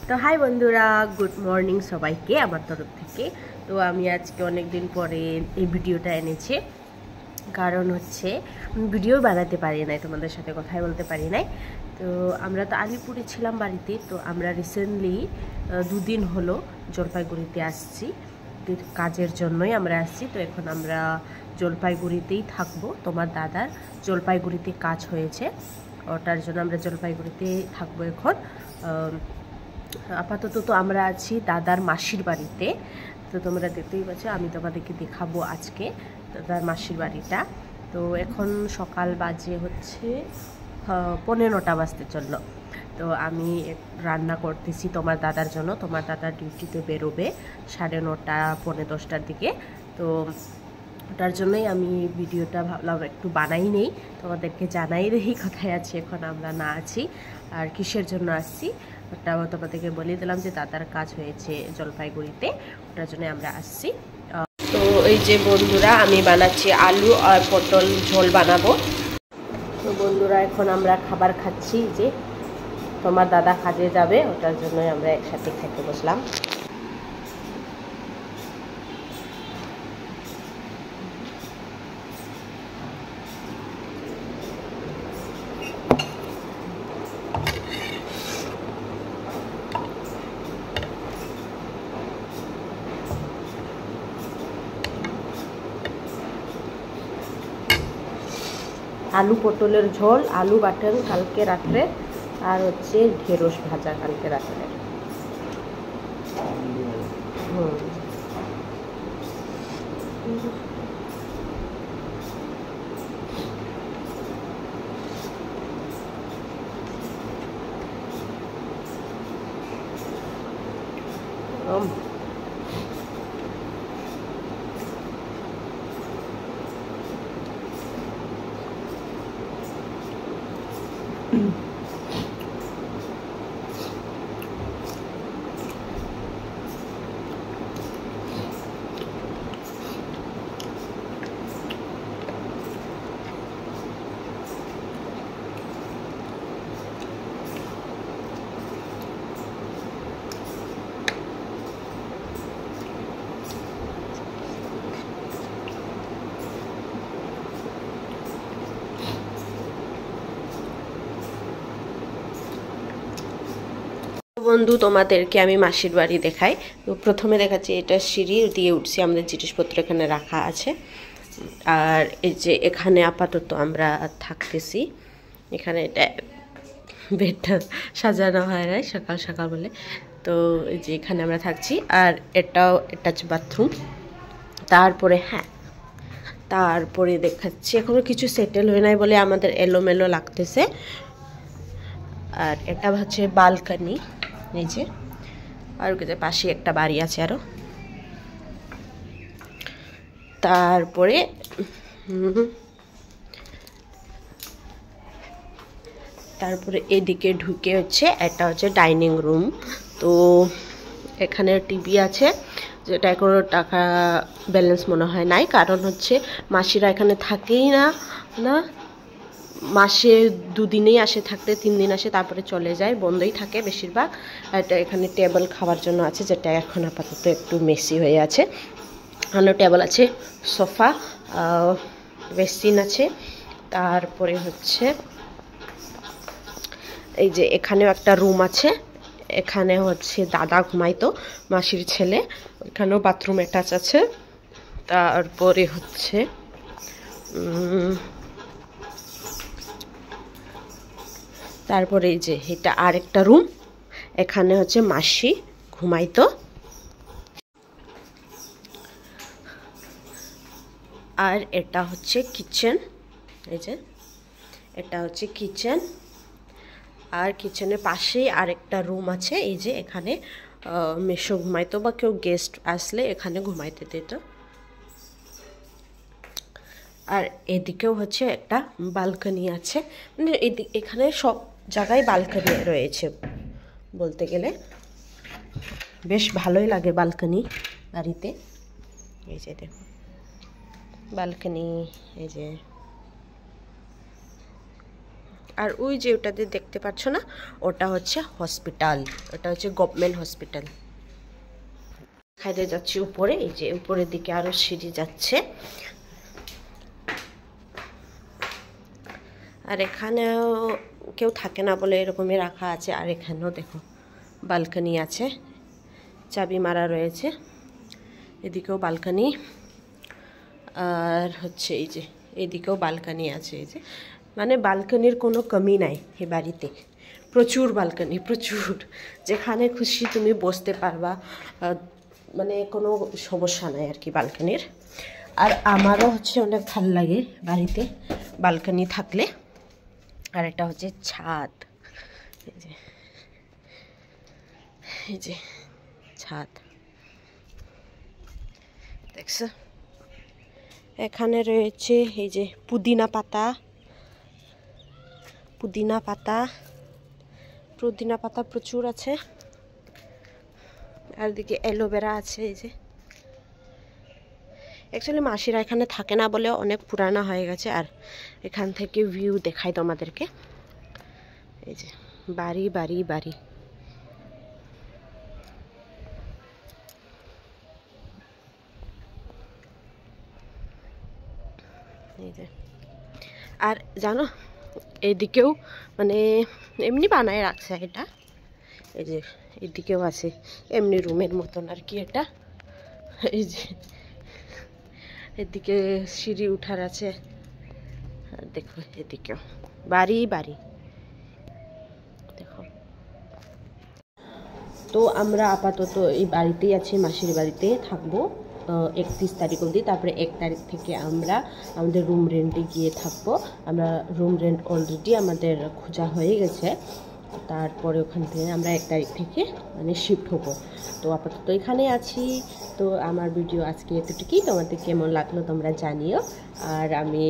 তো হাই বন্ধুরা, good morning সবাইকে আমার তরফ থেকে। তো আমি আজকে অনেক দিন পরে এই ভিডিওটা এনেছি, কারণ হচ্ছে ভিডিও বানাতে পারি নাই, তোমাদের সাথে কথাই বলতে পারি নাই। তো আমরা তো আলিপুরে ছিলাম বাড়িতে, তো আমরা রিসেন্টলি 2 দিন হলো জলপাইগুড়িতে আসছি, কাজের জন্যই আমরা আসছি। তো এখন আমরা জলপাইগুড়িতেই থাকবো। তোমার দাদার জলপাইগুড়িতে কাজ হয়েছে, ওটার জন্য আমরা জলপাইগুড়িতে থাকবো এখন। আপাতত তো আমরা আছি দাদার মাসির বাড়িতে। তো তোমরা দেখতেই পাচ্ছ, আমি তোমাদেরকে দেখাবো আজকে দাদার মাসির বাড়িটা। তো এখন সকাল বাজে হচ্ছে 9:15 বাজতে চললো। তো আমি রান্না করতেছি তোমার দাদার জন্য। তোমার দাদার ডিউটিতে বেরোবে 9:30 9:45টার দিকে। তো ওটার জন্যই আমি ভিডিওটা ভাবলাম একটু বানাই নেই, তোমাদেরকে জানাই দেখি কোথায় আছি এখন, আমরা না আছি আর কিসের জন্য আসছি ওটাও তোমাদেরকে বলে দিলাম যে দাদার কাজ হয়েছে জলপাইগুড়িতে, ওটার জন্য আমরা আসছি। তো এই যে বন্ধুরা, আমি বানাচ্ছি আলু আর পটল ঝোল বানাবো। তো বন্ধুরা, এখন আমরা খাবার খাচ্ছি, যে তোমার দাদা কাজে যাবে ওটার জন্যই আমরা একসাথে খেতে বসলাম। আলু পটলের ঝোল, আলু বাটন কালকে রাত্রে, আর হচ্ছে ঢেঁড়স ভাজা কালকে রাত্রে। বন্ধু, তোমাদেরকে আমি মাসির বাড়ি দেখাই। তো প্রথমে দেখাচ্ছি, এটা সিঁড়ি দিয়ে উঠছি, আমাদের জিনিসপত্র এখানে রাখা আছে। আর এই যে এখানে আপাতত আমরা থাকতেছি, এখানে এটা বেডটা সাজানো হয় নাই সকাল সকাল বলে। তো এই যে এখানে আমরা থাকছি, আর এটা হচ্ছে বাথরুম। তারপরে দেখাচ্ছি, এখনো কিছু সেটেল হয়ে নাই বলে আমাদের এলোমেলো লাগতেছে। আর এটা হচ্ছে বালকনি, এই যে, আর পাশে একটা বাড়ি আছে আরো। তারপরে এদিকে ঢুকে হচ্ছে এটা হচ্ছে ডাইনিং রুম। তো এখানে টিভি আছে, যেটা কোনো টাকা ব্যালেন্স মনে হয় নাই, কারণ হচ্ছে মাসিরা এখানে থাকেই না, মাসে 2 দিনেই আসে থাকতে, 3 দিন আসে তারপরে চলে যায়, বন্ধই থাকে বেশিরভাগ। এটা এখানে টেবিল খাওয়ার জন্য আছে, যেটা এখন আপাতত একটু মেসি হয়ে আছে। এখানে টেবিল আছে, সোফা, বেসিন আছে। তারপরে হচ্ছে এই যে এখানেও একটা রুম আছে, এখানে হচ্ছে দাদা ঘুমাইতো, মাসির ছেলে, এখানেও বাথরুম অ্যাটাচ আছে। তারপরে হচ্ছে তারপরে এই যে এটা আরেকটা রুম, এখানে হচ্ছে মাসি ঘুমাইতো। আর এটা হচ্ছে কিচেন, এই যে এটা হচ্ছে কিচেন। আর কিচেনের পাশেই আরেকটা রুম আছে, এই যে এখানে মেশো ঘুমাইতো, বা কেউ গেস্ট আসলে এখানে ঘুমাইতে দিত। আর এদিকেও হচ্ছে একটা বালকনি আছে, মানে এখানে সব জায়গায় বালকনি রয়েছে বলতে গেলে, বেশ ভালোই লাগে বালকনি বাড়িতে। এই যে দেখো বালকনি, এই যে আর ওই যে ওটাতে দেখতে পাচ্ছ না, ওটা হচ্ছে হসপিটাল, ওটা হচ্ছে গভর্নমেন্ট হসপিটাল। খাইতে যাচ্ছি উপরে, এই যে উপরের দিকে আরো সিঁড়ি যাচ্ছে। আর এখানেও কেউ থাকে না বলে এরকমই রাখা আছে। আর এখানেও দেখো বালকনি আছে, চাবি মারা রয়েছে। এদিকেও বালকনি, আর হচ্ছে এই যে এদিকেও বালকনি আছে। এই যে মানে বালকনির কোনো কমি নাই এই বাড়িতে, প্রচুর বালকনি, প্রচুর। যেখানে খুশি তুমি বসতে পারবা, মানে কোনো সমস্যা নাই আর কি বালকনির। আর আমারও হচ্ছে অনেক ভালো লাগে বাড়িতে বালকনি থাকলে। আর এটা হচ্ছে ছাদ, এই যে ছাদ দেখছো। এখানে রয়েছে এই যে পুদিনা পাতা, পুদিনা পাতা, পুদিনা পাতা প্রচুর আছে। আর দিকে অ্যালোভেরা আছে। এই যে অ্যাকচুয়ালি মাসিরা এখানে থাকে না বলে অনেক পুরানা হয়ে গেছে। আর এখান থেকে ভিউ দেখাই তোমাদেরকে, এই যে বাড়ি বাড়ি বাড়ি। এই যে আর জানো এদিকেও মানে এমনি বানায় রাখছে এটা। এই যে এদিকেও আছে এমনি রুমের মতন আর কি এটা। এই যে এদিকে সিঁড়ি উঠার আছে। আর দেখো এদিকেও বাড়ি বাড়ি দেখো। তো আমরা আপাতত এই বাড়িতেই আছি, মাসির বাড়িতে থাকবো 31 তারিখ অবধি। তারপরে 1 তারিখ থেকে আমরা আমাদের রুম রেন্টে গিয়ে থাকবো। আমরা রুম রেন্ট অলরেডি আমাদের খোঁজা হয়ে গেছে। তারপরে ওখান থেকে আমরা 1 তারিখ থেকে মানে শিফট হবো। তো আপাতত এখানে আছি। তো আমার ভিডিও আজকে এতটুকুই। তোমাদের কেমন লাগলো তোমরা জানিও। আর আমি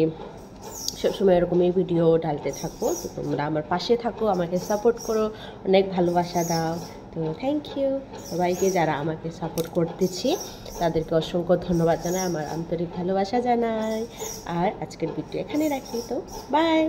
সবসময় এরকমই ভিডিও ঢালতে থাকবো। তো তোমরা আমার পাশে থাকো, আমাকে সাপোর্ট করো, অনেক ভালোবাসা দাও। তো থ্যাংক ইউ সবাইকে যারা আমাকে সাপোর্ট করতেছি, তাদেরকে অসংখ্য ধন্যবাদ জানাই, আমার আন্তরিক ভালোবাসা জানাই। আর আজকের ভিডিও এখানে রাখি। তো বাই।